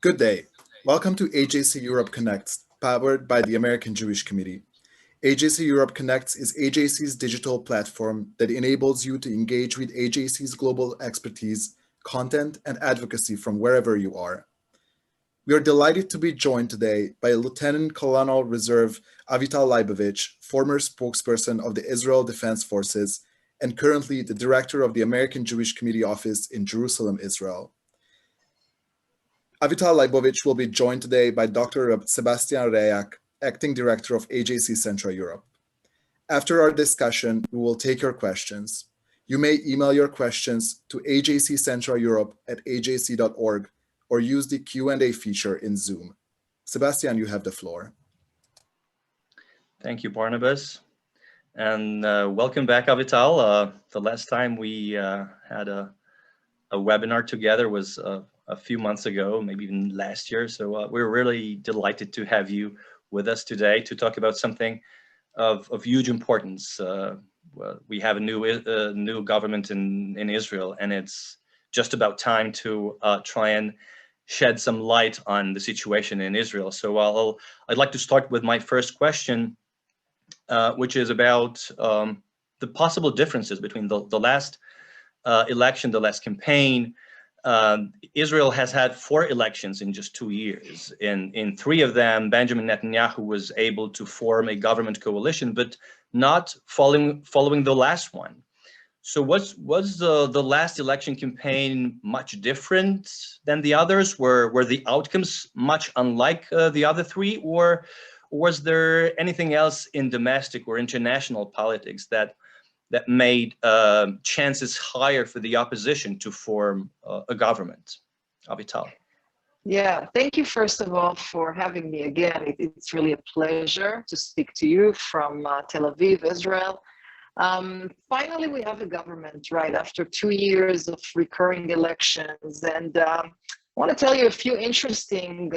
Good day. Welcome to AJC Europe Connects, powered by the American Jewish Committee. AJC Europe Connects is AJC's digital platform that enables you to engage with AJC's global expertise, content, and advocacy from wherever you are. We are delighted to be joined today by Lieutenant Colonel Reserve Avital Leibovich, former spokesperson of the Israel Defense Forces and currently the director of the American Jewish Committee office in Jerusalem, Israel. Avital Leibovich will be joined today by Dr. Sebastian Rejak, acting director of AJC Central Europe. After our discussion, we will take your questions. You may email your questions to ajccentraleurope@ajc.org or use the Q&A feature in Zoom. Sebastian, you have the floor. Thank you, Barnabas. And welcome back, Avital. The last time we had a webinar together was a few months ago, maybe even last year. So we're really delighted to have you with us today to talk about something of huge importance. We have a new government in Israel, and it's just about time to try and shed some light on the situation in Israel. So I'd like to start with my first question, which is about the possible differences between the last election, the last campaign. Israel has had 4 elections in just 2 years. In 3 of them, Benjamin Netanyahu was able to form a government coalition, but not following the last one. So was the last election campaign much different than the others? Were the outcomes much unlike the other 3, or was there anything else in domestic or international politics that made chances higher for the opposition to form a government? Avital. Yeah, thank you first of all for having me again. It's really a pleasure to speak to you from Tel Aviv, Israel. Finally, we have a government, right, after 2 years of recurring elections. And I want to tell you a few interesting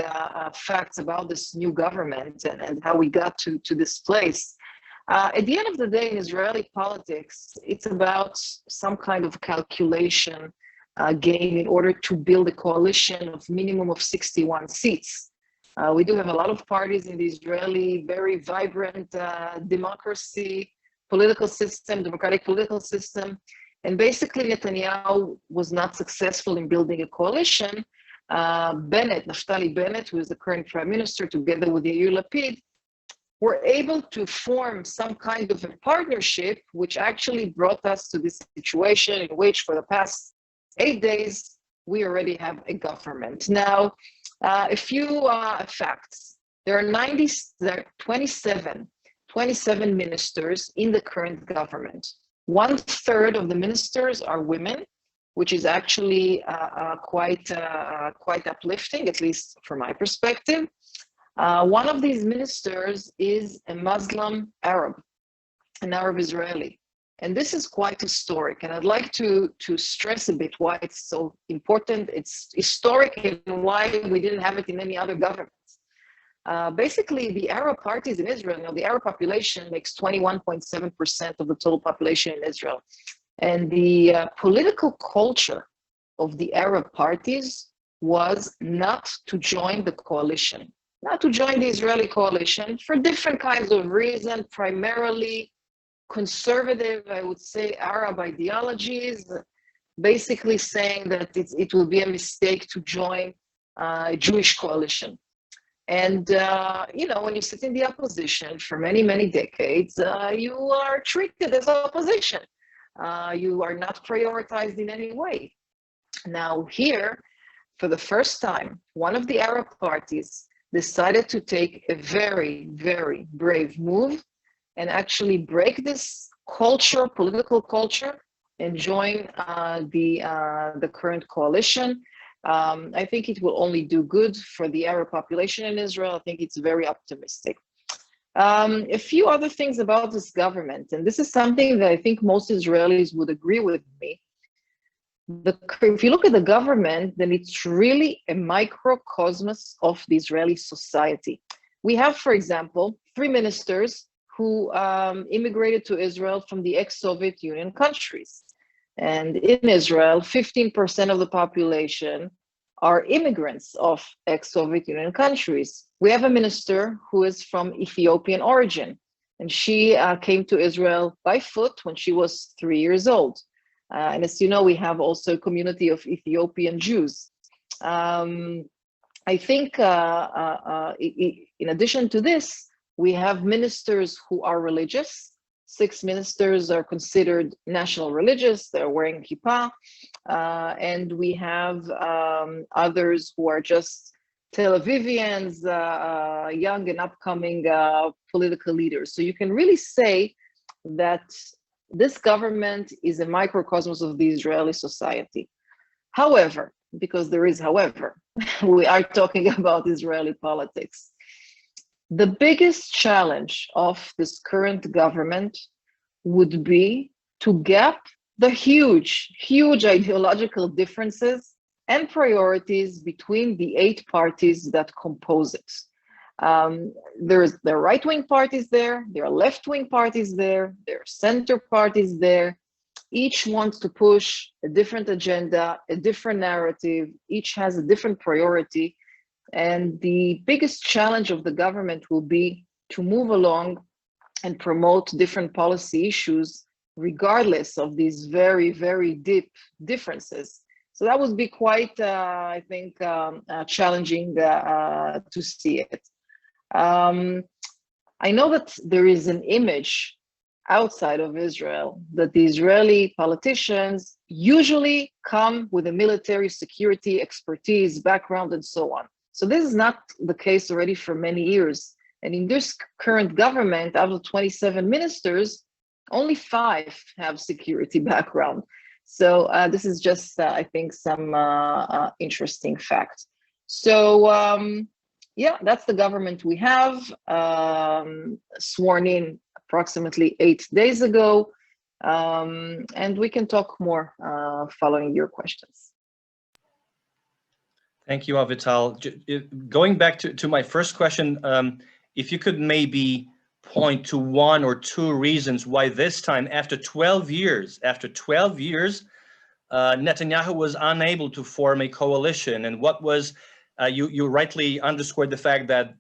facts about this new government and how we got to this place. At the end of the day, in Israeli politics, it's about some kind of calculation game in order to build a coalition of minimum of 61 seats. We do have a lot of parties in the Israeli, very vibrant democratic political system. And basically, Netanyahu was not successful in building a coalition. Bennett, Naftali Bennett, who is the current prime minister, together with Yair Lapid, were able to form some kind of a partnership, which actually brought us to this situation in which for the past 8 days, we already have a government. Now, a few facts. There are 27 ministers in the current government. 1/3 of the ministers are women, which is actually quite uplifting, at least from my perspective. One of these ministers is a Muslim Arab, an Arab Israeli. And this is quite historic. And I'd like to stress a bit why it's so important. It's historic and why we didn't have it in any other governments. Basically, the Arab parties in Israel, the Arab population makes 21.7% of the total population in Israel. And the political culture of the Arab parties was not to join the coalition. Not to join the Israeli coalition for different kinds of reasons, primarily conservative, I would say, Arab ideologies, basically saying that it will be a mistake to join a Jewish coalition. And, when you sit in the opposition for many, many decades, you are treated as opposition. You are not prioritized in any way. Now here, for the first time, one of the Arab parties decided to take a very, very brave move and actually break this culture, political culture, and join the current coalition. I think it will only do good for the Arab population in Israel. I think it's very optimistic. A few other things about this government, and this is something that I think most Israelis would agree with me. If you look at the government, then it's really a microcosmos of the Israeli society. We have, for example, 3 ministers who immigrated to Israel from the ex-Soviet Union countries. And in Israel, 15% of the population are immigrants of ex-Soviet Union countries. We have a minister who is from Ethiopian origin, and she came to Israel by foot when she was 3 years old. And as you know, we have also a community of Ethiopian Jews. I think in addition to this, we have ministers who are religious. 6 ministers are considered national religious, they're wearing kippah. And we have others who are just Tel Avivians, young and upcoming political leaders. So you can really say that this government is a microcosmos of the Israeli society. However, because there is however, we are talking about Israeli politics. The biggest challenge of this current government would be to gap the huge ideological differences and priorities between the 8 parties that compose it. There are right-wing parties there are left-wing parties there are center parties there. Each wants to push a different agenda, a different narrative. Each has a different priority. And the biggest challenge of the government will be to move along and promote different policy issues, regardless of these very, very deep differences. So that would be quite, I think, challenging to see it. I know that there is an image outside of Israel that the Israeli politicians usually come with a military security expertise, background, and so on. So this is not the case already for many years. And in this current government, out of 27 ministers, only 5 have security background. So this is just, I think, some interesting fact. So yeah, that's the government we have, sworn in approximately 8 days ago. And we can talk more following your questions. Thank you, Avital. Going back to my first question, if you could maybe point to 1 or 2 reasons why this time, after 12 years, Netanyahu was unable to form a coalition, and what was, you rightly underscored the fact that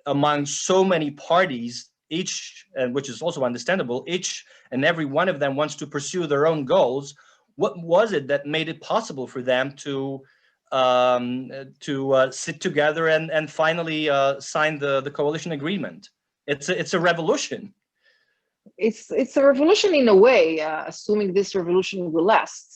among so many parties, each, and which is also understandable, each and every one of them wants to pursue their own goals. What was it that made it possible for them to sit together and finally sign the coalition agreement? It's a revolution. It's a revolution in a way, assuming this revolution will last.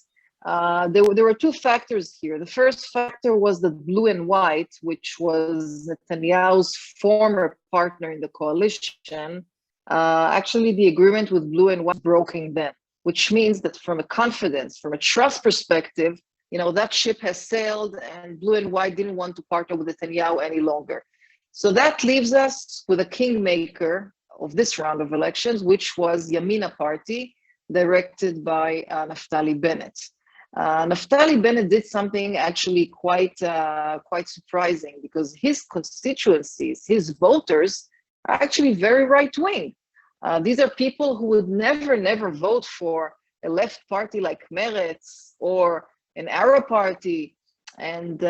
There were 2 factors here. The first factor was the blue and white, which was Netanyahu's former partner in the coalition. Actually, the agreement with blue and white broken then, which means that from a confidence, from a trust perspective, you know, that ship has sailed and blue and white didn't want to partner with Netanyahu any longer. So that leaves us with a kingmaker of this round of elections, which was Yamina party, directed by Naftali Bennett. Naftali Bennett did something actually quite surprising, because his constituencies, his voters, are actually very right-wing. These are people who would never vote for a left party like Meretz or an Arab party, and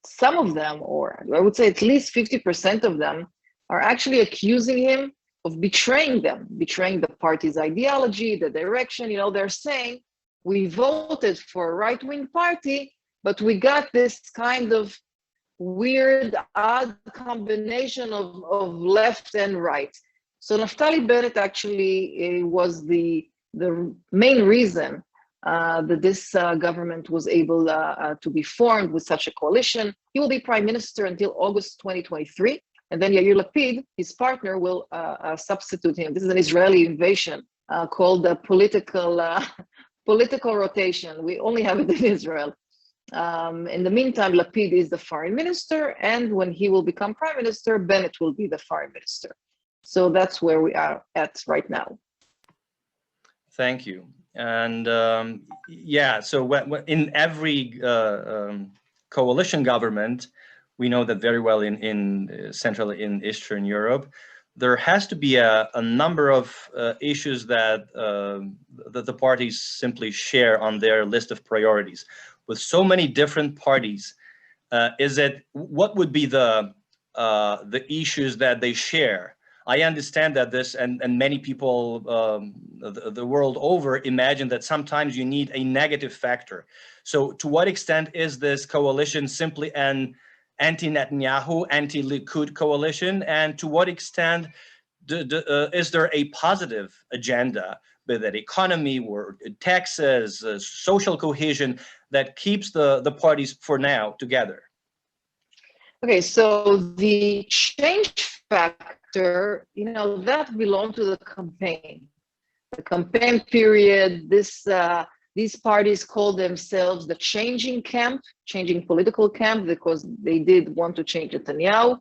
some of them, or I would say at least 50% of them, are actually accusing him of betraying them, betraying the party's ideology, the direction. You know, they're saying, we voted for a right-wing party, but we got this kind of weird, odd combination of left and right. So Naftali Bennett actually was the main reason that this government was able to be formed with such a coalition. He will be prime minister until August 2023. And then Yair Lapid, his partner, will substitute him. This is an Israeli invasion called the political rotation. We only have it in Israel. In the meantime, Lapid is the foreign minister, and when he will become prime minister, Bennett will be the foreign minister. So that's where we are at right now. Thank you. And yeah, so in every coalition government, we know that very well in Central and Eastern Europe, there has to be a number of issues that the parties simply share on their list of priorities. With so many different parties, what would be the issues that they share? I understand that this, and many people the world over imagine that sometimes you need a negative factor. So to what extent is this coalition simply an anti-Netanyahu, anti-Likud coalition? And to what extent is there a positive agenda, be that economy or taxes, social cohesion, that keeps the parties for now together? Okay, so the change factor, that belonged to the campaign. The campaign period, these parties call themselves the changing political camp, because they did want to change Netanyahu.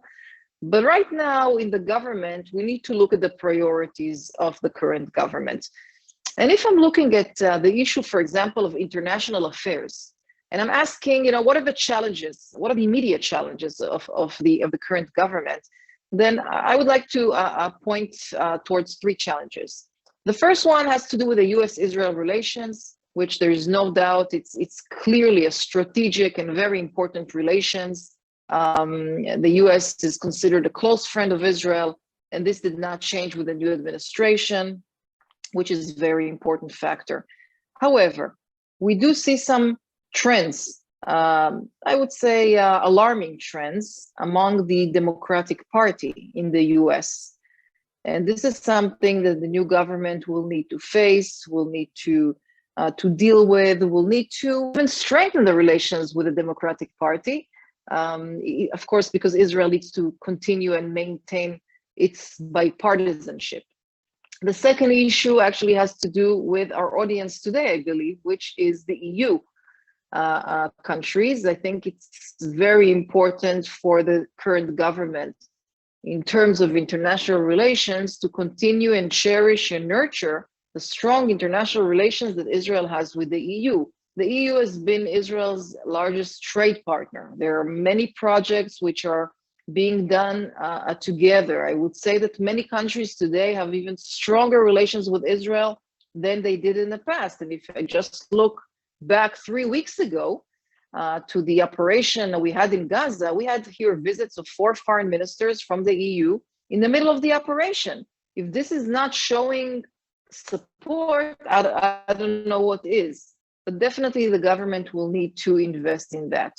But right now in the government, we need to look at the priorities of the current government. And if I'm looking at the issue, for example, of international affairs, and I'm asking, what are the challenges? What are the immediate challenges of the current government? Then I would like to point towards three challenges. The first one has to do with the U.S.-Israel relations, which there is no doubt it's clearly a strategic and very important relations. The U.S. is considered a close friend of Israel, and this did not change with the new administration, which is a very important factor. However, we do see some trends, I would say alarming trends among the Democratic Party in the US. And this is something that the new government will need to face, will need to deal with, will need to even strengthen the relations with the Democratic Party. Of course, because Israel needs to continue and maintain its bipartisanship. The second issue actually has to do with our audience today, I believe, which is the EU. Countries. I think it's very important for the current government in terms of international relations to continue and cherish and nurture the strong international relations that Israel has with the EU. The EU has been Israel's largest trade partner. There are many projects which are being done together. I would say that many countries today have even stronger relations with Israel than they did in the past. And if I just look back 3 weeks ago to the operation that we had in Gaza, we had here visits of 4 foreign ministers from the EU in the middle of the operation. If this is not showing support, I don't know what is. But definitely the government will need to invest in that.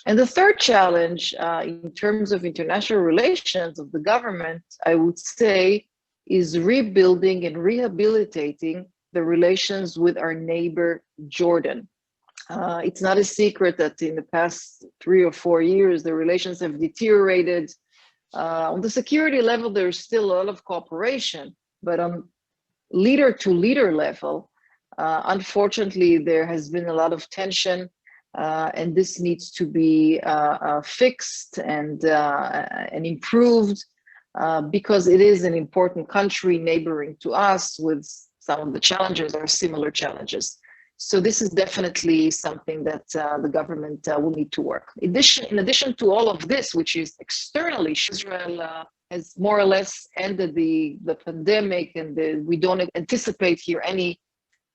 And the third challenge in terms of international relations of the government, I would say, is rebuilding and rehabilitating the relations with our neighbor, Jordan. It's not a secret that in the past 3 or 4 years, the relations have deteriorated. On the security level, there's still a lot of cooperation, but on leader-to-leader level, unfortunately, there has been a lot of tension, and this needs to be fixed and improved because it is an important country neighboring to us with some of the challenges are similar challenges. So this is definitely something that the government will need to work. In addition to all of this, which is externally, Israel has more or less ended the pandemic, and we don't anticipate here any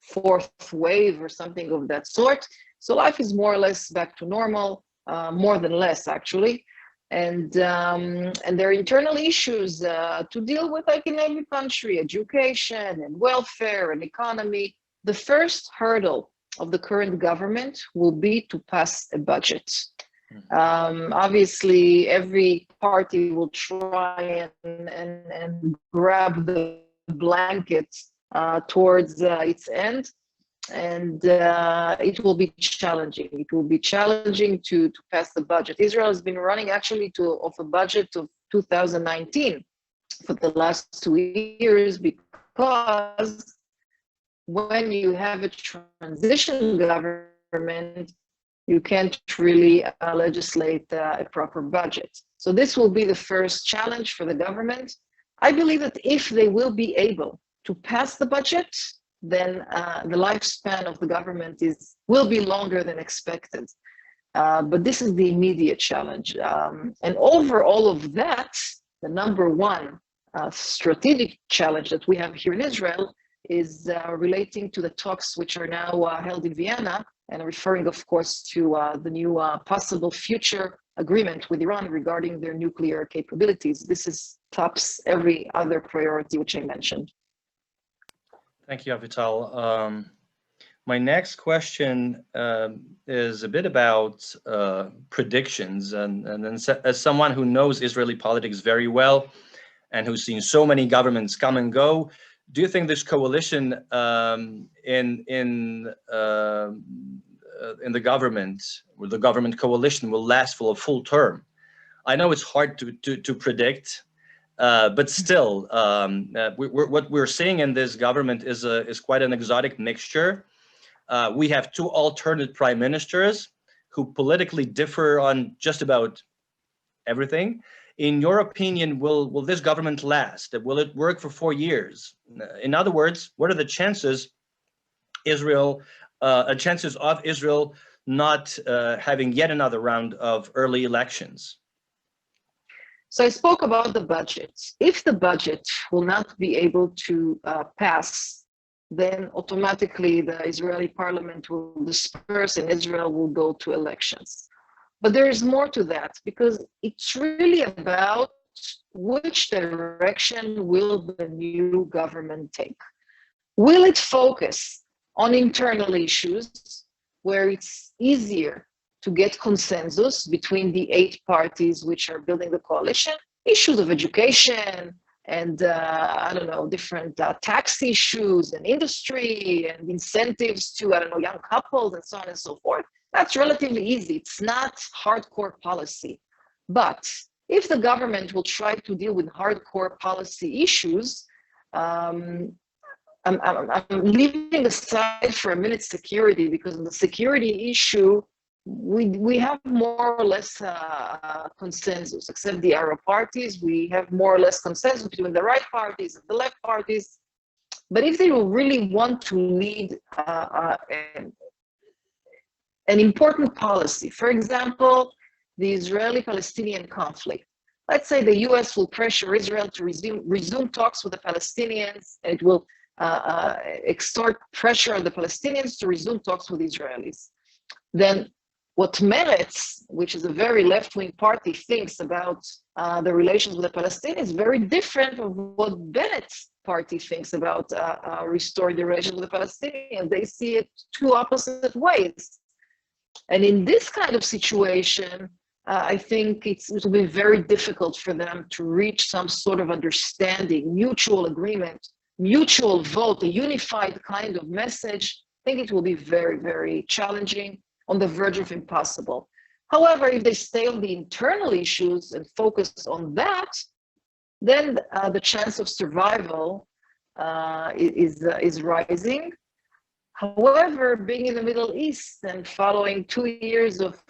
fourth wave or something of that sort. So life is more or less back to normal, more than less actually. And there are internal issues to deal with, like in every country, education and welfare and economy. The first hurdle of the current government will be to pass a budget. Obviously, every party will try and grab the blanket towards its end. And it will be challenging. It will be challenging to pass the budget. Israel has been running actually off a budget of 2019 for the last 2 years, because when you have a transition government, you can't really legislate a proper budget. So this will be the first challenge for the government. I believe that if they will be able to pass the budget, then the lifespan of the government will be longer than expected. But this is the immediate challenge. And over all of that, the number one strategic challenge that we have here in Israel is relating to the talks which are now held in Vienna, and referring, of course, to the new possible future agreement with Iran regarding their nuclear capabilities. This tops every other priority which I mentioned. Thank you, Avital. My next question is a bit about predictions, and then as someone who knows Israeli politics very well and who's seen so many governments come and go, do you think this coalition in the government, or the government coalition, will last for a full term? I know it's hard to predict, but still, what we're seeing in this government is quite an exotic mixture. We have two alternate prime ministers who politically differ on just about everything. In your opinion, will this government last? Will it work for 4 years? In other words, what are the chances of Israel not having yet another round of early elections? So I spoke about the budget. If the budget will not be able to pass, then automatically the Israeli parliament will disperse and Israel will go to elections. But there is more to that, because it's really about which direction will the new government take. Will it focus on internal issues where it's easier to get consensus between the 8 parties which are building the coalition, issues of education and, I don't know, different tax issues and industry and incentives to, I don't know, young couples and so on and so forth? That's relatively easy. It's not hardcore policy. But if the government will try to deal with hardcore policy issues, I'm leaving aside for a minute security, because on the security issue, we have more or less consensus, except the Arab parties. We have more or less consensus between the right parties and the left parties. But if they will really want to lead an important policy, for example, the Israeli-Palestinian conflict. Let's say the US will pressure Israel to resume talks with the Palestinians, and it will extort pressure on the Palestinians to resume talks with Israelis. Then what Meretz, which is a very left-wing party, thinks about the relations with the Palestinians is very different from what Bennett's party thinks about restoring the relations with the Palestinians. They see it two opposite ways. And in this kind of situation, I think it will be very difficult for them to reach some sort of understanding, mutual agreement, mutual vote, a unified kind of message. I think it will be very, very challenging, on the verge of impossible. However, if they stay on the internal issues and focus on that, then the chance of survival is rising. However, being in the Middle East and following 2 years of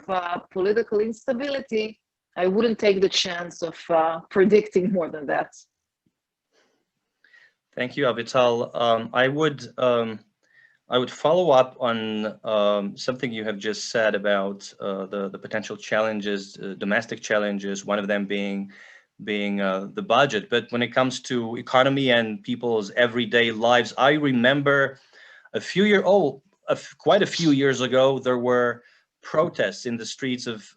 political instability, I wouldn't take the chance of predicting more than that. Thank you, Avital. I would follow up on something you have just said about the potential challenges, domestic challenges, one of them being the budget. But when it comes to economy and people's everyday lives, I remember quite a few years ago, there were protests in the streets of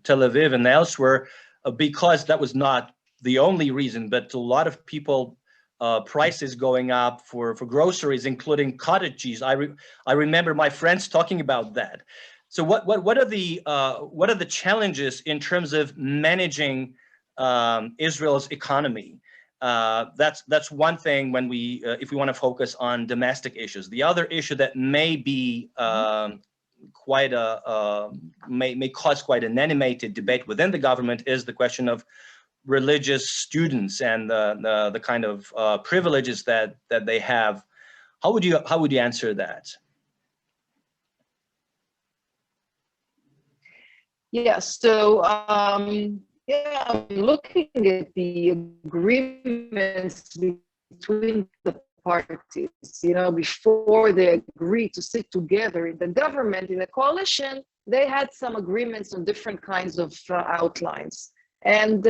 Tel Aviv and elsewhere because that was not the only reason, but a lot of people, prices going up for groceries, including cottage cheese. I remember my friends talking about that. So what are the challenges in terms of managing Israel's economy? That's one thing when if we want to focus on domestic issues. The other issue that may be may cause quite an animated debate within the government is the question of religious students and the kind of privileges that they have. How would you answer that? Yes. So looking at the agreements between the parties, before they agreed to sit together in the government, in the coalition, they had some agreements on different kinds of outlines. And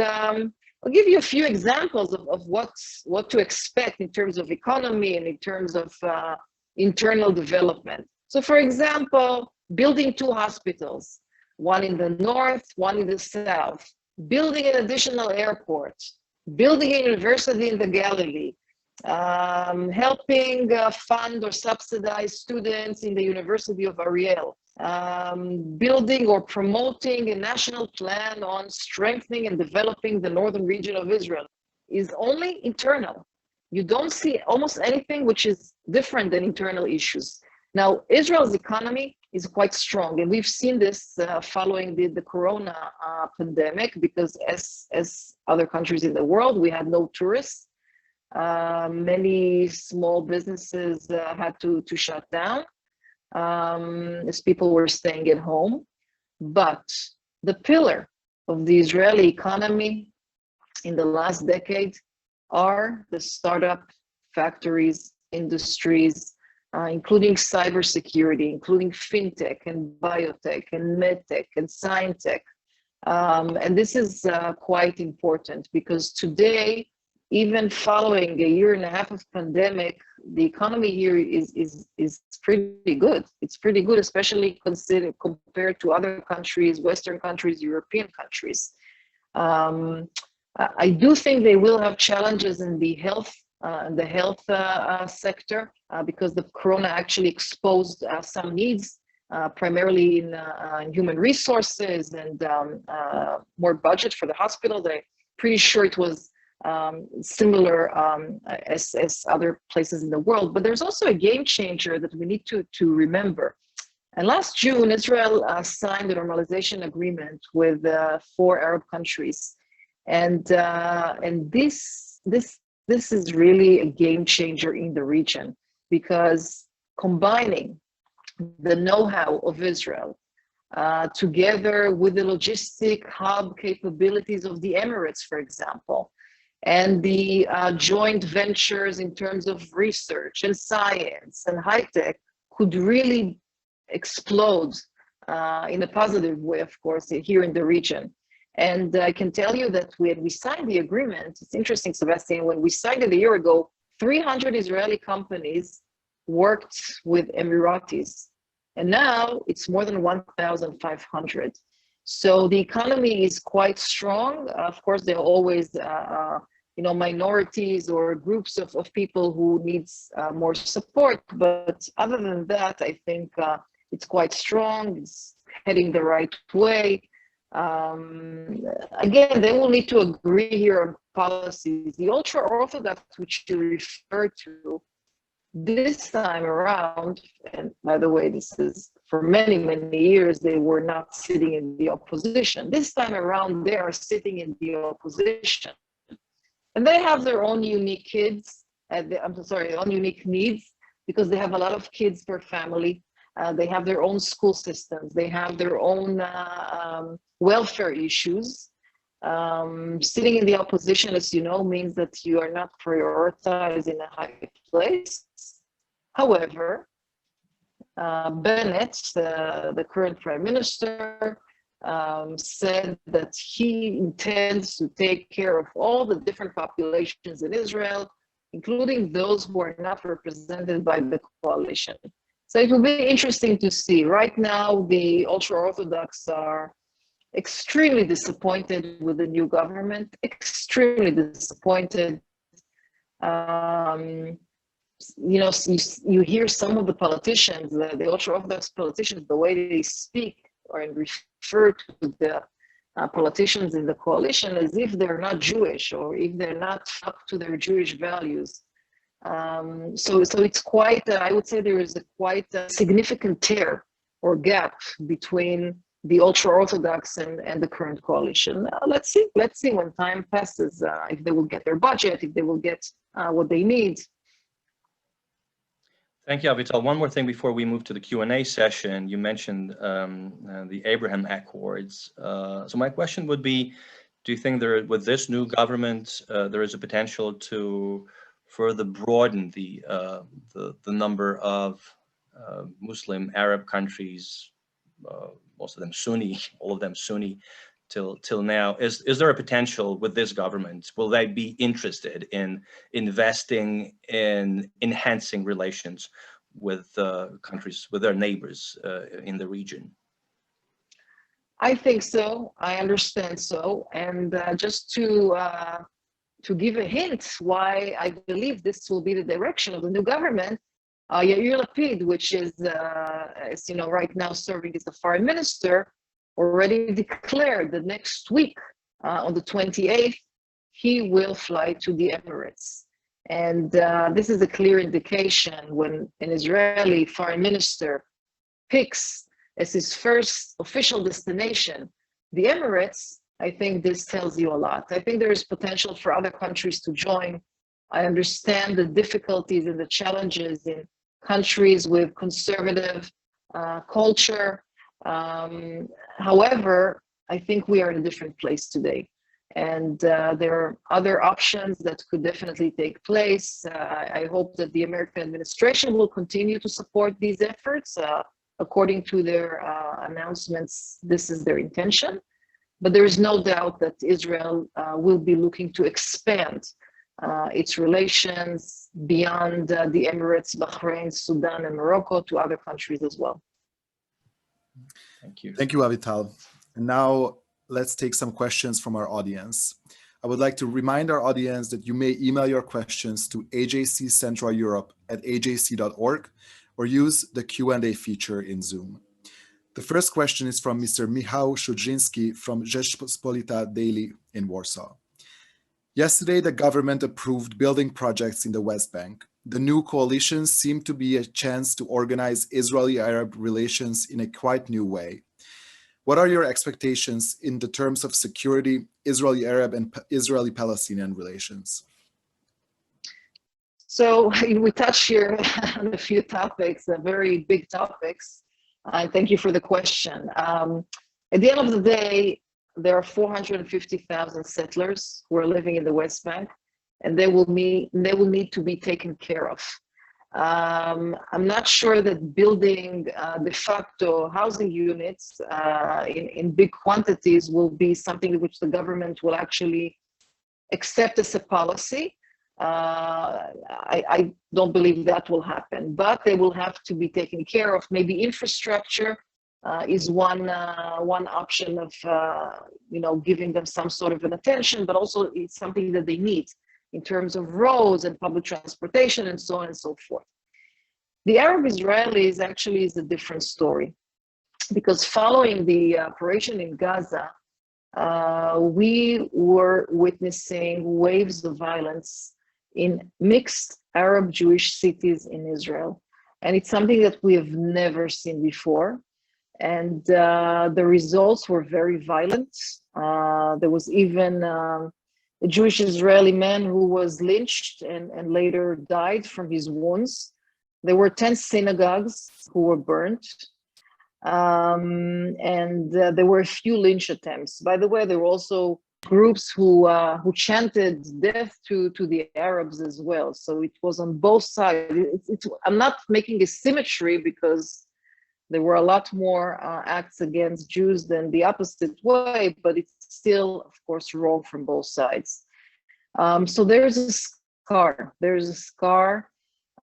I'll give you a few examples of what to expect in terms of economy and in terms of internal development. So for example, building 2 hospitals, one in the north, one in the south, building an additional airport, building a university in the Galilee, helping fund or subsidize students in the University of Ariel, building or promoting a national plan on strengthening and developing the northern region of Israel is only internal. You don't see almost anything which is different than internal issues. Now, Israel's economy is quite strong, and we've seen this following the corona pandemic, because as other countries in the world, we had no tourists. Many small businesses had to shut down as people were staying at home. But the pillar of the Israeli economy in the last decade are the startup factories, industries, including cybersecurity, including fintech and biotech and medtech and scientech. And this is quite important, because today, even following a year and a half of pandemic, the economy here is pretty good. It's pretty good, especially compared to other countries, Western countries, European countries. I do think they will have challenges in the health sector, because the corona actually exposed some needs, primarily in human resources and more budget for the hospitals. I'm pretty sure it was similar as other places in the world. But there's also a game changer that we need to remember. And last June, Israel signed a normalization agreement with 4 Arab countries, and this is really a game changer in the region, because combining the know-how of Israel together with the logistic hub capabilities of the Emirates, for example, and the joint ventures in terms of research and science and high tech could really explode in a positive way, of course, here in the region. And I can tell you that when we signed the agreement, it's interesting, Sebastian, when we signed it a year ago, 300 Israeli companies worked with Emiratis. And now it's more than 1,500. So the economy is quite strong. Of course, there are always minorities or groups of people who needs more support. But other than that, I think it's quite strong. It's heading the right way. Again, they will need to agree here on policies. The ultra-Orthodox, which you refer to, this time around, and by the way, this is for many, many years, they were not sitting in the opposition. This time around, they are sitting in the opposition. And they have their own unique kids, own unique needs, because they have a lot of kids per family. They have their own school systems. They have their own welfare issues. Sitting in the opposition, as you know, means that you are not prioritized in a high place. However, Bennett, the current prime minister, said that he intends to take care of all the different populations in Israel, including those who are not represented by the coalition. So it will be interesting to see. Right now, the ultra-Orthodox are extremely disappointed with the new government, extremely disappointed. You hear some of the politicians, the ultra-Orthodox politicians, the way they speak or refer to the politicians in the coalition as if they're not Jewish or if they're not up to their Jewish values. So it's quite, I would say there is quite a significant tear or gap between the ultra-Orthodox and the current coalition. Let's see when time passes, if they will get their budget, if they will get what they need. Thank you, Avital. One more thing before we move to the Q&A session. You mentioned the Abraham Accords. So my question would be, do you think with this new government, there is a potential to further broaden the number of Muslim Arab countries, most of them Sunni, all of them Sunni, till now. Is there a potential with this government? Will they be interested in investing in enhancing relations with countries, with their neighbors in the region? I think so. I understand so. And just to give a hint why I believe this will be the direction of the new government, Yair Lapid, which is, as you know, right now serving as the foreign minister, already declared that next week, on the 28th, he will fly to the Emirates. And this is a clear indication when an Israeli foreign minister picks as his first official destination the Emirates. I think this tells you a lot. I think there is potential for other countries to join. I understand the difficulties and the challenges in countries with conservative culture. However, I think we are in a different place today. And there are other options that could definitely take place. I hope that the American administration will continue to support these efforts. According to their announcements, this is their intention. But there is no doubt that Israel will be looking to expand its relations beyond the Emirates, Bahrain, Sudan, and Morocco to other countries as well. Thank you. Thank you, Avital. And now let's take some questions from our audience. I would like to remind our audience that you may email your questions to ajccentraleurope@ajc.org or use the Q&A feature in Zoom. The first question is from Mr. Michał Szudrzynski from Rzeczpospolita Daily in Warsaw. Yesterday, the government approved building projects in the West Bank. The new coalition seemed to be a chance to organize Israeli-Arab relations in a quite new way. What are your expectations in the terms of security, Israeli-Arab and Israeli-Palestinian relations? So we touch here on a few topics, very big topics. Thank you for the question. At the end of the day, there are 450,000 settlers who are living in the West Bank, and they will need to be taken care of. I'm not sure that building de facto housing units in big quantities will be something which the government will actually accept as a policy. I don't believe that will happen, but they will have to be taken care of. Maybe infrastructure is one option of giving them some sort of an attention, but also it's something that they need in terms of roads and public transportation and so on and so forth. The Arab Israelis actually is a different story, because following the operation in Gaza, we were witnessing waves of violence in mixed Arab-Jewish cities in Israel. And it's something that we have never seen before. And the results were very violent. There was even a Jewish Israeli man who was lynched and later died from his wounds. There were 10 synagogues who were burnt. And there were a few lynch attempts. By the way, there were also groups who chanted death to the Arabs as well. So it was on both sides. I'm not making a symmetry, because there were a lot more acts against Jews than the opposite way, but it's still, of course, wrong from both sides. So there's a scar. There's a scar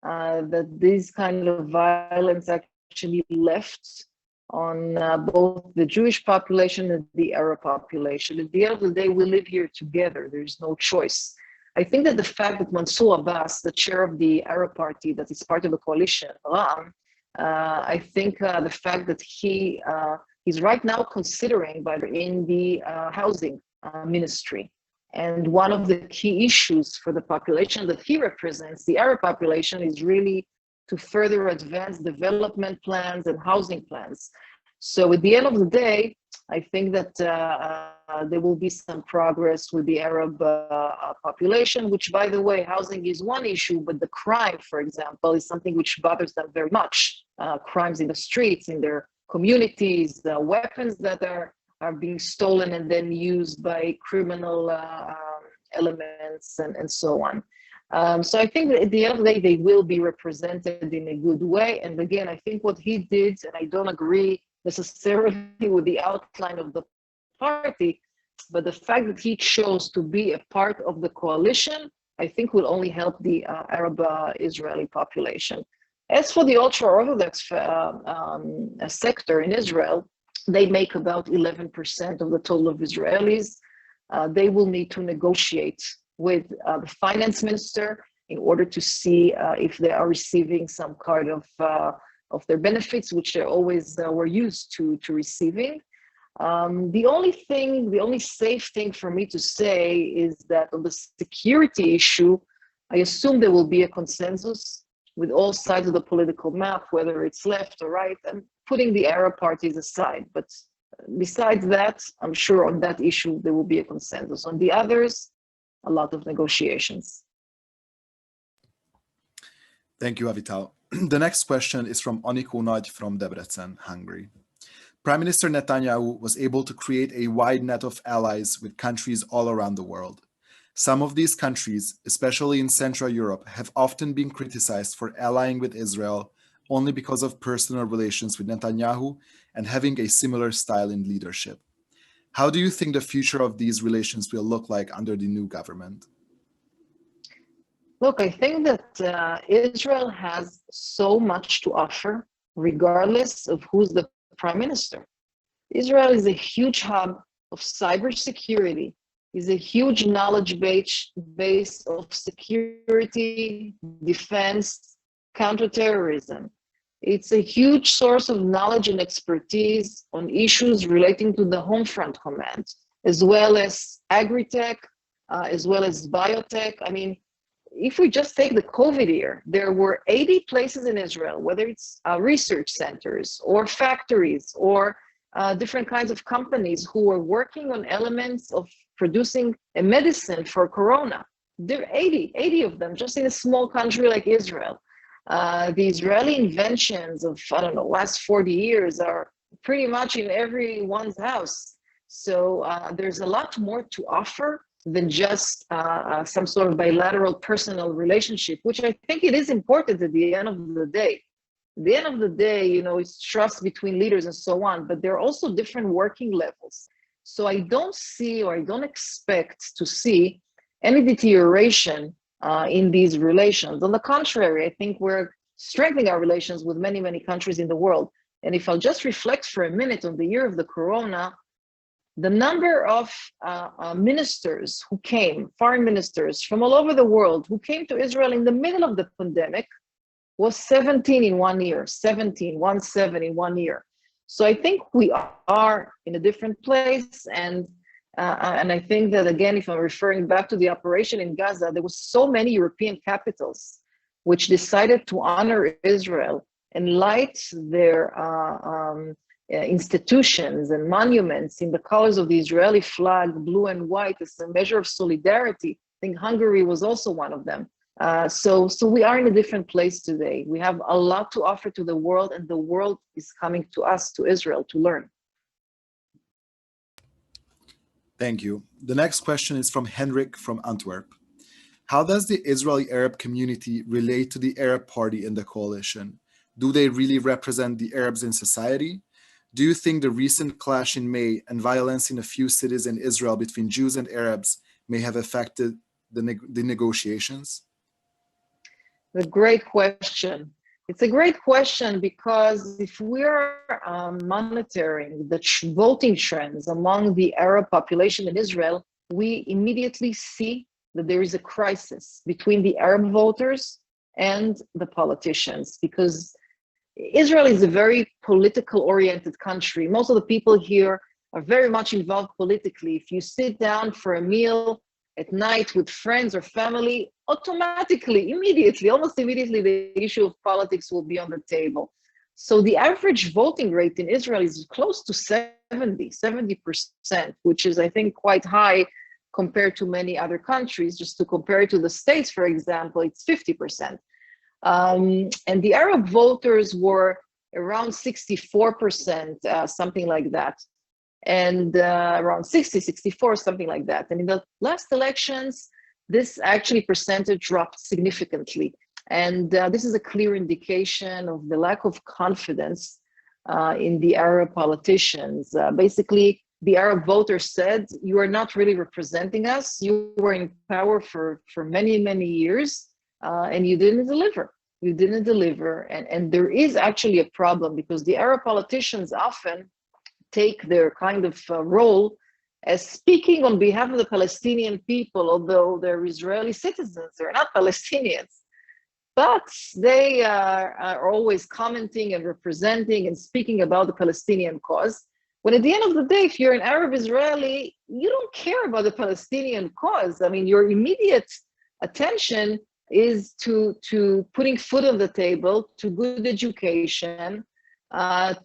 that this kind of violence actually left on both the Jewish population and the Arab population. At the end of the day, we live here together. There's no choice. I think that the fact that Mansour Abbas, the chair of the Arab party that is part of the coalition, Ram, I think the fact that he's right now considering in the housing ministry. And one of the key issues for the population that he represents, the Arab population, is really to further advance development plans and housing plans. So at the end of the day, I think that there will be some progress with the Arab population, which, by the way, housing is one issue, but the crime, for example, is something which bothers them very much. Crimes in the streets, in their communities, the weapons that are being stolen and then used by criminal elements and so on. So I think that at the end of the day, they will be represented in a good way. And again, I think what he did, and I don't agree necessarily with the outline of the party. But the fact that he chose to be a part of the coalition, I think will only help the Arab Israeli population. As for the ultra-Orthodox sector in Israel, they make about 11% of the total of Israelis. They will need to negotiate with the finance minister in order to see if they are receiving some kind of their benefits, which they always were used to receiving. The only safe thing for me to say is that on the security issue, I assume there will be a consensus with all sides of the political map, whether it's left or right, and putting the Arab parties aside. But besides that, I'm sure on that issue, there will be a consensus. On the others, a lot of negotiations. Thank you, Avital. The next question is from Ani Kunad from Debrecen, Hungary. Prime Minister Netanyahu was able to create a wide net of allies with countries all around the world. Some of these countries, especially in Central Europe, have often been criticized for allying with Israel only because of personal relations with Netanyahu and having a similar style in leadership. How do you think the future of these relations will look like under the new government? Look, I think that Israel has so much to offer, regardless of who's the prime minister. Israel is a huge hub of cybersecurity, is a huge knowledge base of security, defense, counterterrorism. It's a huge source of knowledge and expertise on issues relating to the home front command, as well as agri-tech, as well as biotech. I mean, if we just take the COVID year, there were 80 places in Israel, whether it's research centers or factories or different kinds of companies who were working on elements of producing a medicine for corona. There are 80 of them just in a small country like Israel. The Israeli inventions of, I don't know, last 40 years are pretty much in everyone's house. So there's a lot more to offer than just some sort of bilateral personal relationship, which I think it is important at the end of the day. At the end of the day, you know, it's trust between leaders and so on, but there are also different working levels. So I don't see, or I don't expect to see any deterioration in these relations. On the contrary, I think we're strengthening our relations with many, many countries in the world. And if I'll just reflect for a minute on the year of the corona, the number of ministers who came, foreign ministers from all over the world who came to Israel in the middle of the pandemic was 17 in 1 year, 17 in 1 year. So I think we are in a different place. And I think that, again, if I'm referring back to the operation in Gaza, there was so many European capitals which decided to honor Israel and light their institutions and monuments in the colors of the Israeli flag, blue and white, as a measure of solidarity. I think Hungary was also one of them. So we are in a different place today. We have a lot to offer to the world, and the world is coming to us, to Israel, to learn. Thank you. The next question is from Henrik from Antwerp. How does the Israeli Arab community relate to the Arab Party in the coalition? Do they really represent the Arabs in society? Do you think the recent clash in May and violence in a few cities in Israel between Jews and Arabs may have affected the negotiations? A great question. It's a great question because if we're monitoring the voting trends among the Arab population in Israel, we immediately see that there is a crisis between the Arab voters and the politicians, because Israel is a very political-oriented country. Most of the people here are very much involved politically. If you sit down for a meal at night with friends or family, automatically, immediately, almost immediately, the issue of politics will be on the table. So the average voting rate in Israel is close to 70%, which is, I think, quite high compared to many other countries. Just to compare it to the States, for example, it's 50%. And the Arab voters were around 64%, something like that. And around 60, 64, something like that. And in the last elections, this actually percentage dropped significantly. And this is a clear indication of the lack of confidence in the Arab politicians. Basically, the Arab voters said, you are not really representing us. You were in power for many, many years, and you didn't deliver. You didn't deliver. And there is actually a problem because the Arab politicians often take their kind of role as speaking on behalf of the Palestinian people, although they're Israeli citizens, they're not Palestinians. But they are always commenting and representing and speaking about the Palestinian cause. When at the end of the day, if you're an Arab Israeli, you don't care about the Palestinian cause. I mean, your immediate attention is to putting food on the table, to good education,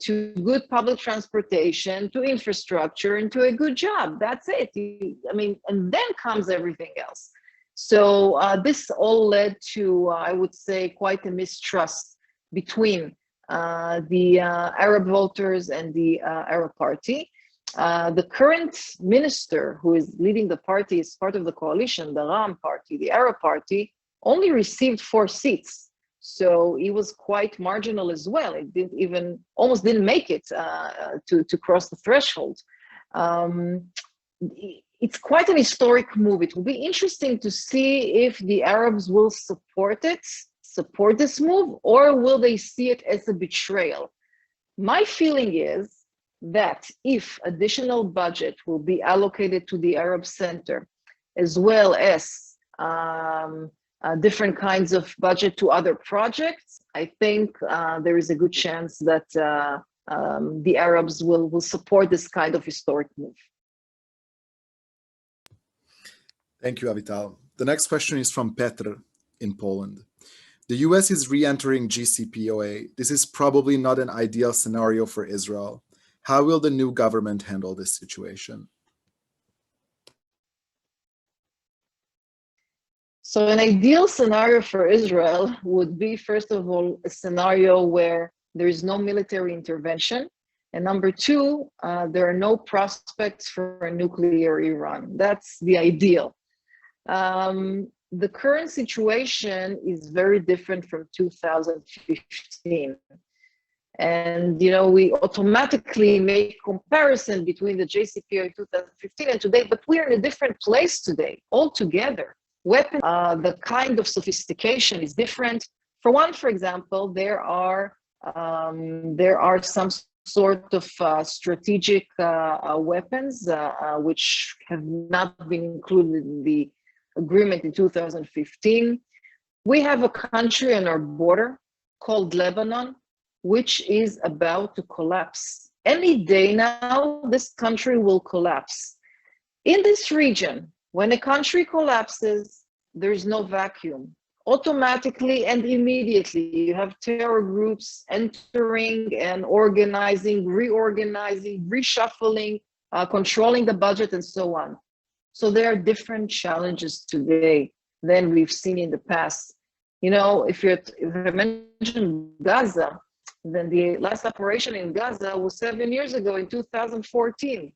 to good public transportation, to infrastructure, and to a good job. That's it. And then comes everything else. So this all led to, I would say, quite a mistrust between the Arab voters and the Arab Party. The current minister who is leading the party is part of the coalition, the Ram party, the Arab party, only received 4 seats. So he was quite marginal as well. It almost didn't make it to cross the threshold. It's quite an historic move. It will be interesting to see if the Arabs will support this move, or will they see it as a betrayal? My feeling is that if additional budget will be allocated to the Arab Center, as well as different kinds of budget to other projects, I think there is a good chance that the Arabs will support this kind of historic move. Thank you, Avital. The next question is from Petr in Poland. The US is re-entering JCPOA. This is probably not an ideal scenario for Israel. How will the new government handle this situation? So an ideal scenario for Israel would be, first of all, a scenario where there is no military intervention. And number 2, there are no prospects for a nuclear Iran. That's the ideal. The current situation is very different from 2015. And, we automatically make comparison between the JCPOA in 2015 and today, but we're in a different place today altogether. The kind of sophistication is different. For example, there are some sort of strategic weapons which have not been included in the agreement in 2015. We have a country on our border called Lebanon, which is about to collapse. Any day now, this country will collapse. In this region, when a country collapses, there is no vacuum. Automatically and immediately, you have terror groups entering and organizing, reorganizing, reshuffling, controlling the budget, and so on. So there are different challenges today than we've seen in the past. If I mention Gaza, then the last operation in Gaza was 7 years ago in 2014.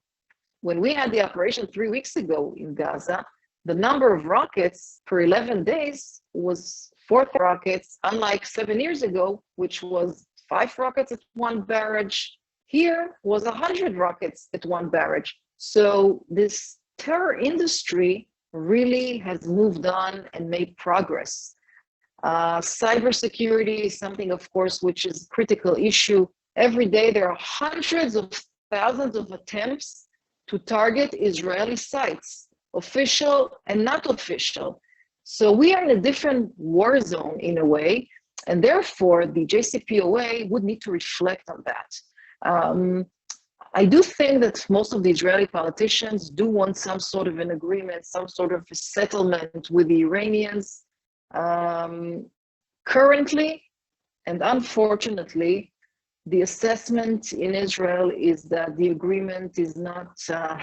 When we had the operation 3 weeks ago in Gaza, the number of rockets per 11 days was 4 rockets, unlike 7 years ago, which was 5 rockets at one barrage. Here was 100 rockets at one barrage. So this terror industry really has moved on and made progress. Cybersecurity is something, of course, which is a critical issue. Every day there are hundreds of thousands of attempts to target Israeli sites, official and not official. So we are in a different war zone in a way, and therefore the JCPOA would need to reflect on that. I do think that most of the Israeli politicians do want some sort of an agreement, some sort of a settlement with the Iranians. Currently, and unfortunately, the assessment in Israel is that the agreement is not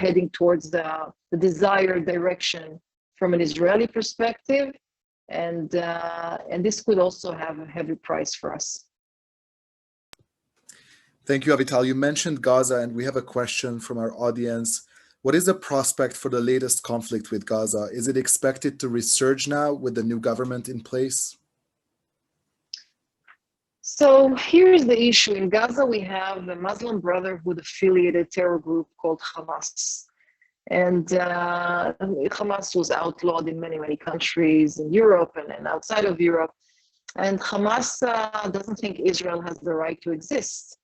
heading towards the desired direction from an Israeli perspective, and this could also have a heavy price for us. Thank you, Avital. You mentioned Gaza, and we have a question from our audience. What is the prospect for the latest conflict with Gaza? Is it expected to resurge now with the new government in place? So here's the issue. In Gaza, we have the Muslim Brotherhood affiliated terror group called Hamas. And Hamas was outlawed in many, many countries in Europe and outside of Europe. And Hamas doesn't think Israel has the right to exist.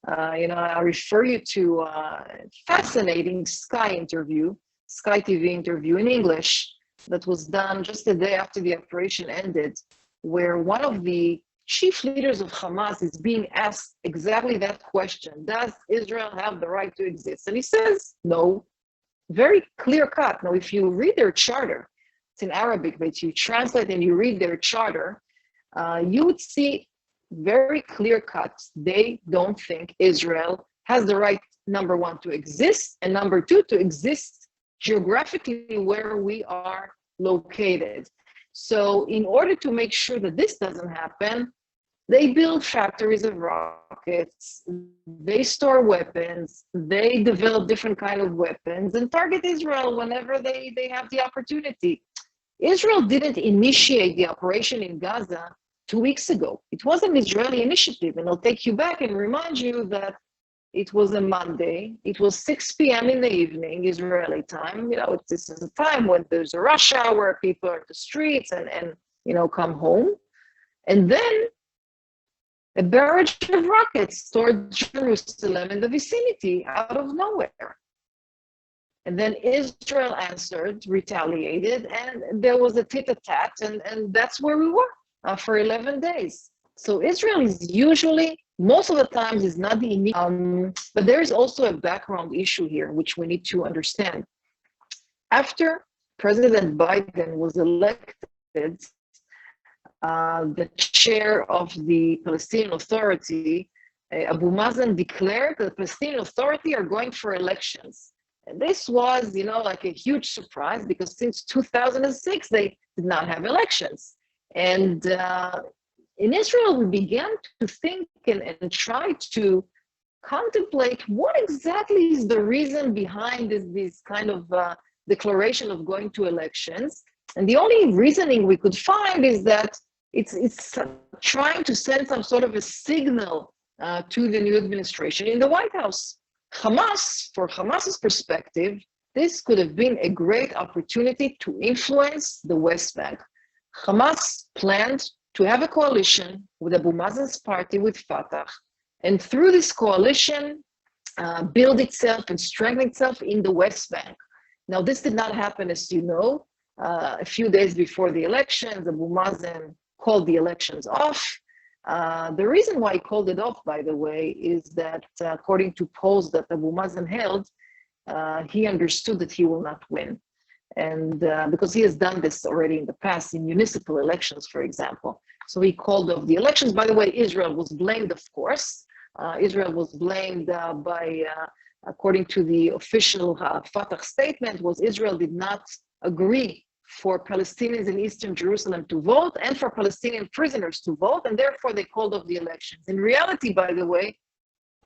I refer you to a fascinating Sky TV interview in English that was done just a day after the operation ended, where one of the chief leaders of Hamas is being asked exactly that question. Does Israel have the right to exist? And he says, no. Very clear cut. Now, if you read their charter, it's in Arabic, but you translate and you read their charter, you would see very clear cut. They don't think Israel has the right, number one, to exist, and number two, to exist geographically where we are located. So in order to make sure that this doesn't happen, they build factories of rockets, they store weapons, they develop different kind of weapons and target Israel whenever they have the opportunity. Israel didn't initiate the operation in Gaza 2 weeks ago. It was an Israeli initiative, and I'll take you back and remind you that it was a Monday. It was 6 p.m. in the evening, Israeli time. This is a time when there's a rush hour, people are at the streets and come home. And then a barrage of rockets toward Jerusalem and the vicinity out of nowhere. And then Israel answered, retaliated, and there was a tit-a-tat, and that's where we were for 11 days. So Israel is usually, most of the times, is not the initial, but there is also a background issue here, which we need to understand. After President Biden was elected, the chair of the Palestinian Authority, Abu Mazen, declared that the Palestinian Authority are going for elections. And this was, like a huge surprise, because since 2006, they did not have elections. And in Israel, we began to think and try to contemplate what exactly is the reason behind this kind of declaration of going to elections. And the only reasoning we could find is that it's trying to send some sort of a signal to the new administration in the White House. Hamas, for Hamas's perspective, this could have been a great opportunity to influence the West Bank. Hamas planned to have a coalition with Abu Mazen's party, with Fatah, and through this coalition, build itself and strengthen itself in the West Bank. Now, this did not happen, as you know. A few days before the elections, Abu Mazen called the elections off. The reason why he called it off, by the way, is that according to polls that Abu Mazen held, he understood that he will not win. And because he has done this already in the past in municipal elections, for example. So he called off the elections. By the way, Israel was blamed, of course. Israel was blamed by, according to the official Fatah statement, was Israel did not agree for Palestinians in Eastern Jerusalem to vote and for Palestinian prisoners to vote, and therefore they called off the elections. In reality, by the way,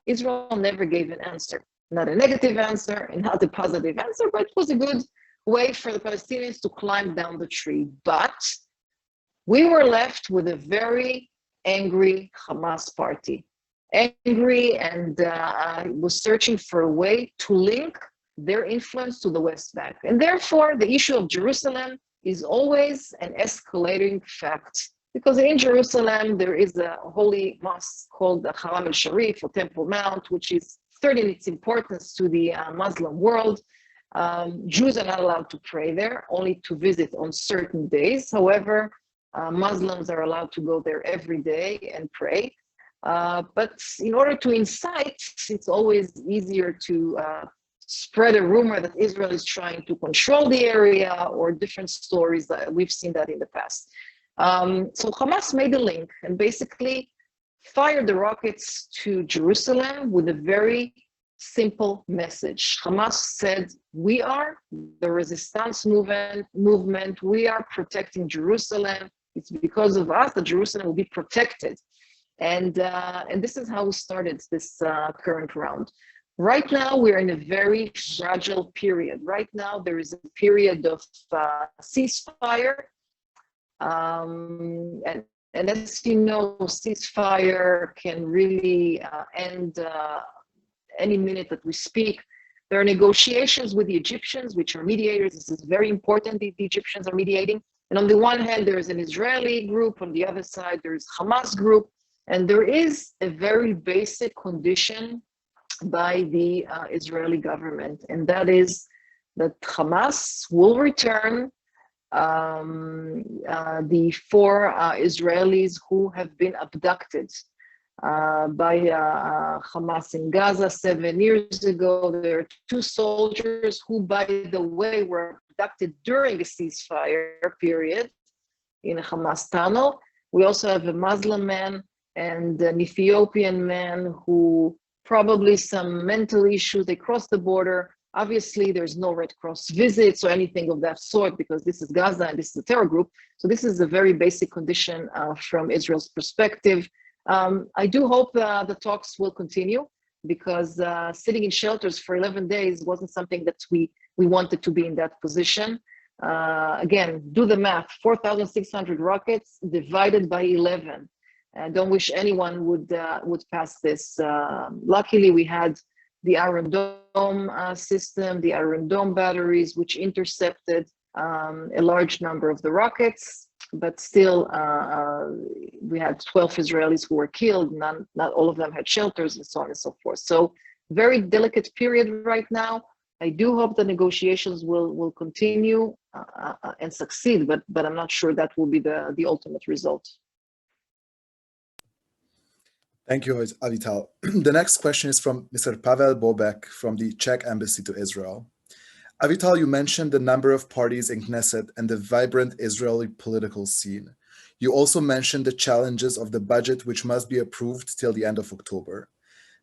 Israel never gave an answer, not a negative answer and not a positive answer, but it was a good way for the Palestinians to climb down the tree. But we were left with a very angry Hamas party, angry and was searching for a way to link their influence to the West Bank. And therefore, the issue of Jerusalem is always an escalating fact. Because in Jerusalem, there is a holy mosque called the Haram al-Sharif, or Temple Mount, which is third in its importance to the Muslim world. Jews are not allowed to pray there, only to visit on certain days. However, Muslims are allowed to go there every day and pray. But in order to incite, it's always easier to spread a rumor that Israel is trying to control the area, or different stories that we've seen that in the past. So Hamas made a link and basically fired the rockets to Jerusalem with a very simple message. Hamas said, we are the resistance movement. We are protecting Jerusalem. It's because of us that Jerusalem will be protected. And this is how we started this current round. Right now, we're in a very fragile period. Right now, there is a period of ceasefire. And And as you know, ceasefire can really end any minute that we speak. There are negotiations with the Egyptians, which are mediators. This is very important. The Egyptians are mediating. And on the one hand, there's an Israeli group. On the other side, there's Hamas group. And there is a very basic condition by the Israeli government, and that is that Hamas will return the 4 Israelis who have been abducted by Hamas in Gaza 7 years ago. There are 2 soldiers who, by the way, were abducted during the ceasefire period in a Hamas tunnel. We also have a Muslim man and an Ethiopian man who probably some mental issues. They crossed the border. Obviously, there's no Red Cross visits or anything of that sort because this is Gaza and this is a terror group. So this is a very basic condition from Israel's perspective. I do hope the talks will continue because sitting in shelters for 11 days wasn't something that we wanted to be in that position. Again, do the math, 4,600 rockets divided by 11. Don't wish anyone would pass this. Luckily, we had the Iron Dome system, the Iron Dome batteries, which intercepted a large number of the rockets. But still, we had 12 Israelis who were killed. Not all of them had shelters, and so on and so forth. So, very delicate period right now. I do hope the negotiations will continue and succeed, but I'm not sure that will be the ultimate result. Thank you, Avital. The next question is from Mr. Pavel Bobek from the Czech Embassy to Israel. Avital, you mentioned the number of parties in Knesset and the vibrant Israeli political scene. You also mentioned the challenges of the budget, which must be approved till the end of October.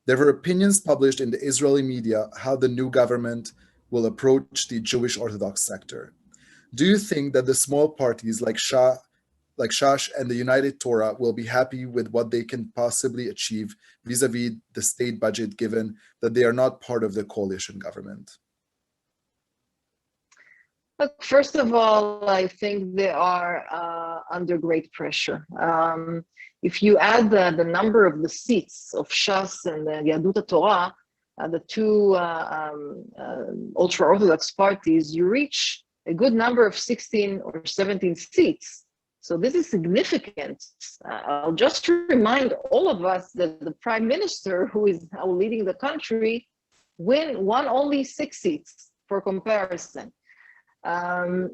There were opinions published in the Israeli media how the new government will approach the Jewish Orthodox sector. Do you think that the small parties like Shash and the United Torah will be happy with what they can possibly achieve vis-a-vis the state budget, given that they are not part of the coalition government? Look, first of all, I think they are under great pressure. If you add the number of the seats of Shas and the Yadut Torah, the 2 ultra-Orthodox parties, you reach a good number of 16 or 17 seats. So this is significant. I'll just remind all of us that the prime minister, who is now leading the country, won only 6 seats for comparison.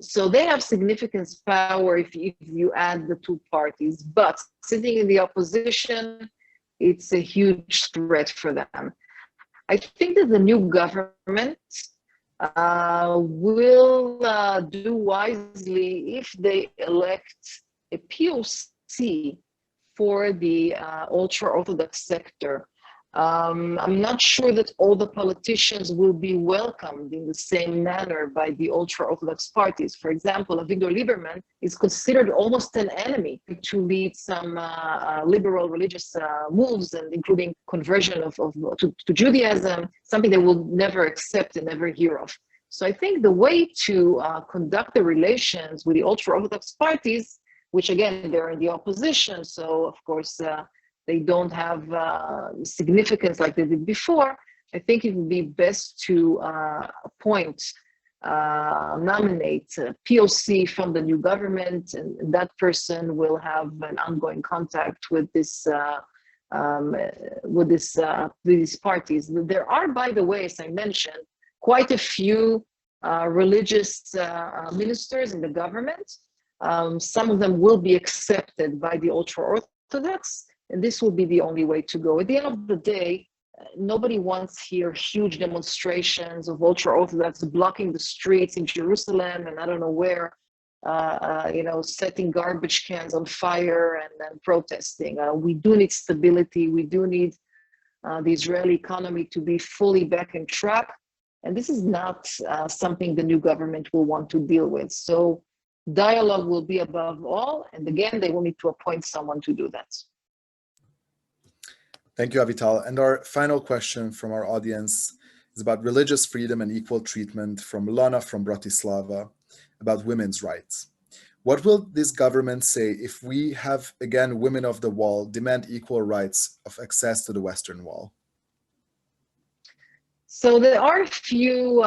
So they have significant power if you add the 2 parties. But sitting in the opposition, it's a huge threat for them. I think that the new government will do wisely if they elect a POC for the ultra-Orthodox sector. I'm not sure that all the politicians will be welcomed in the same manner by the ultra-Orthodox parties. For example, Avigdor Lieberman is considered almost an enemy to lead some liberal religious moves, and including conversion to Judaism, something they will never accept and never hear of. So I think the way to conduct the relations with the ultra-Orthodox parties, which again, they're in the opposition, so of course, they don't have significance like they did before. I think it would be best to nominate a POC from the new government, and that person will have an ongoing contact with these parties. There are, by the way, as I mentioned, quite a few religious ministers in the government. Some of them will be accepted by the ultra-Orthodox, and this will be the only way to go. At the end of the day, nobody wants here huge demonstrations of ultra-Orthodox blocking the streets in Jerusalem and I don't know where, setting garbage cans on fire and then protesting. We do need stability. We do need the Israeli economy to be fully back on track. And this is not something the new government will want to deal with. So dialogue will be above all. And again, they will need to appoint someone to do that. Thank you, Avital. And our final question from our audience is about religious freedom and equal treatment from Lana from Bratislava about women's rights. What will this government say if we have, again, women of the wall demand equal rights of access to the Western Wall? So there are a few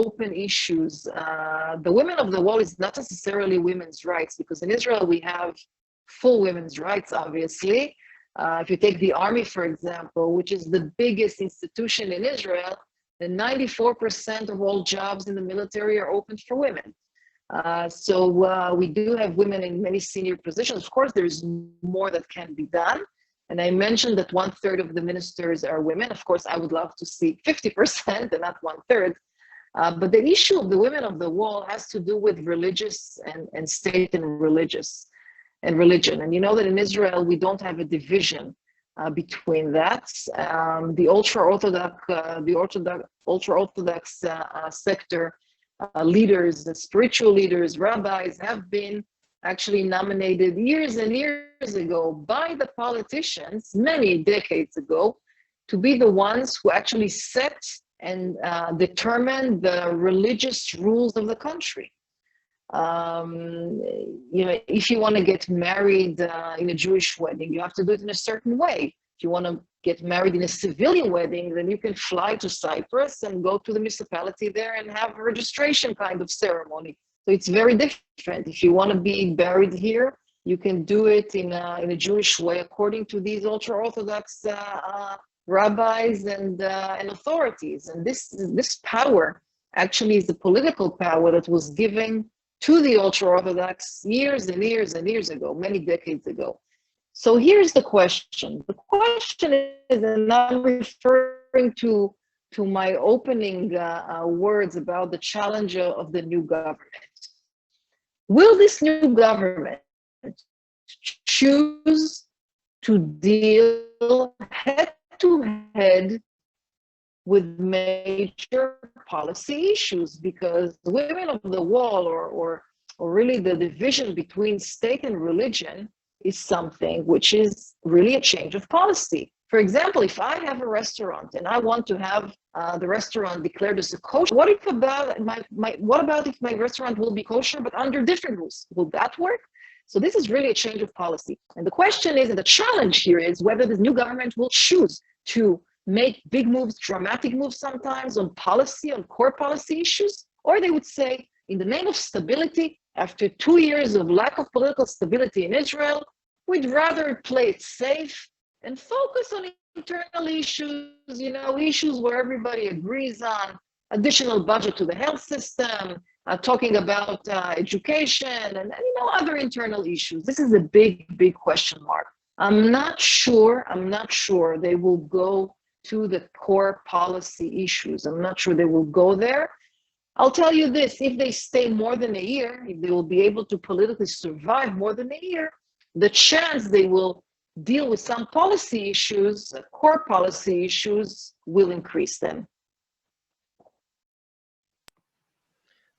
open issues. The women of the wall is not necessarily women's rights, because in Israel we have full women's rights, obviously. If you take the army, for example, which is the biggest institution in Israel, then 94% of all jobs in the military are open for women. So we do have women in many senior positions. Of course, there's more that can be done. And I mentioned that 1/3 of the ministers are women. Of course, I would love to see 50% and not 1/3. But the issue of the women of the wall has to do with religious and state and religion. And you know that in Israel, we don't have a division between that. The ultra-Orthodox sector leaders, the spiritual leaders, rabbis have been actually nominated years and years ago by the politicians, many decades ago, to be the ones who actually set and determine the religious rules of the country. If you want to get married in a Jewish wedding, you have to do it in a certain way. If you want to get married in a civilian wedding, then you can fly to Cyprus and go to the municipality there and have a registration kind of ceremony. So it's very different. If you want to be buried here, you can do it in a Jewish way according to these ultra-Orthodox rabbis and authorities. And this power actually is the political power that was given to the ultra-Orthodox years and years and years ago, many decades ago. So here's the question. The question is, and I'm referring to my opening words about the challenge of the new government. Will this new government choose to deal head-to-head with major policy issues? Because the women of the wall, or really the division between state and religion, is something which is really a change of policy. For example, if I have a restaurant and I want to have the restaurant declared as a kosher, what about if my restaurant will be kosher but under different rules? Will that work? So this is really a change of policy. And the question is, and the challenge here is, whether this new government will choose to make big moves, dramatic moves sometimes on policy, on core policy issues, or they would say, in the name of stability, after 2 years of lack of political stability in Israel, we'd rather play it safe and focus on internal issues, issues where everybody agrees on, additional budget to the health system, talking about education and other internal issues. This is a big, big question mark. I'm not sure they will go to the core policy issues. I'm not sure they will go there. I'll tell you this, if they stay more than a year, if they will be able to politically survive more than a year, the chance they will deal with some policy issues, core policy issues, will increase then.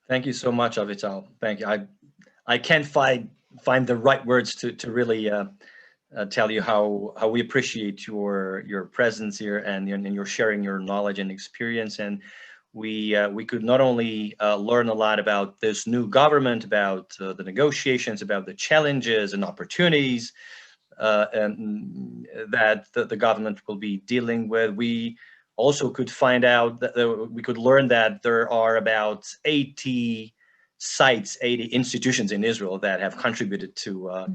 Thank you so much, Avital. Thank you. I can't find the right words to really tell you how we appreciate your presence here and your sharing your knowledge and experience. And we could not only learn a lot about this new government, about the negotiations, about the challenges and opportunities and that the government will be dealing with. We also could find out that we could learn that there are about 80 sites, 80 institutions in Israel that have contributed to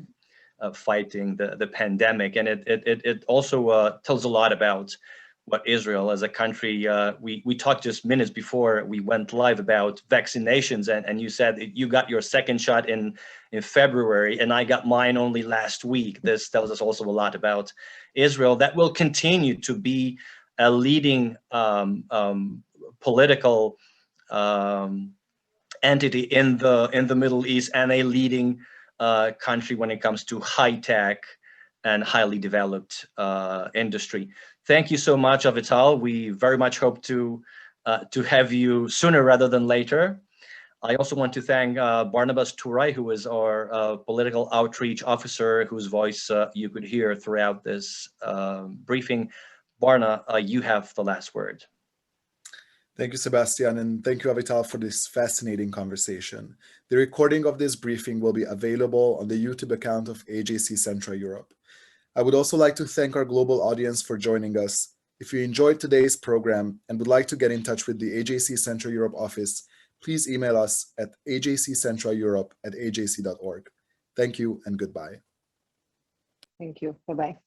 fighting the pandemic. And it also tells a lot about what Israel as a country, we talked just minutes before we went live about vaccinations, and you said you got your second shot in February, and I got mine only last week. This tells us also a lot about Israel, that will continue to be a leading political entity in the Middle East, and a leading country when it comes to high tech and highly developed industry. Thank you so much, Avital. We very much hope to have you sooner rather than later. I also want to thank Barnabas Turai, who is our political outreach officer, whose voice you could hear throughout this briefing. Barna, you have the last word. Thank you, Sebastian, and thank you, Avital, for this fascinating conversation. The recording of this briefing will be available on the YouTube account of AJC Central Europe. I would also like to thank our global audience for joining us. If you enjoyed today's program and would like to get in touch with the AJC Central Europe office, please email us at ajccentraleurope@ajc.org. Thank you and goodbye. Thank you. Bye-bye.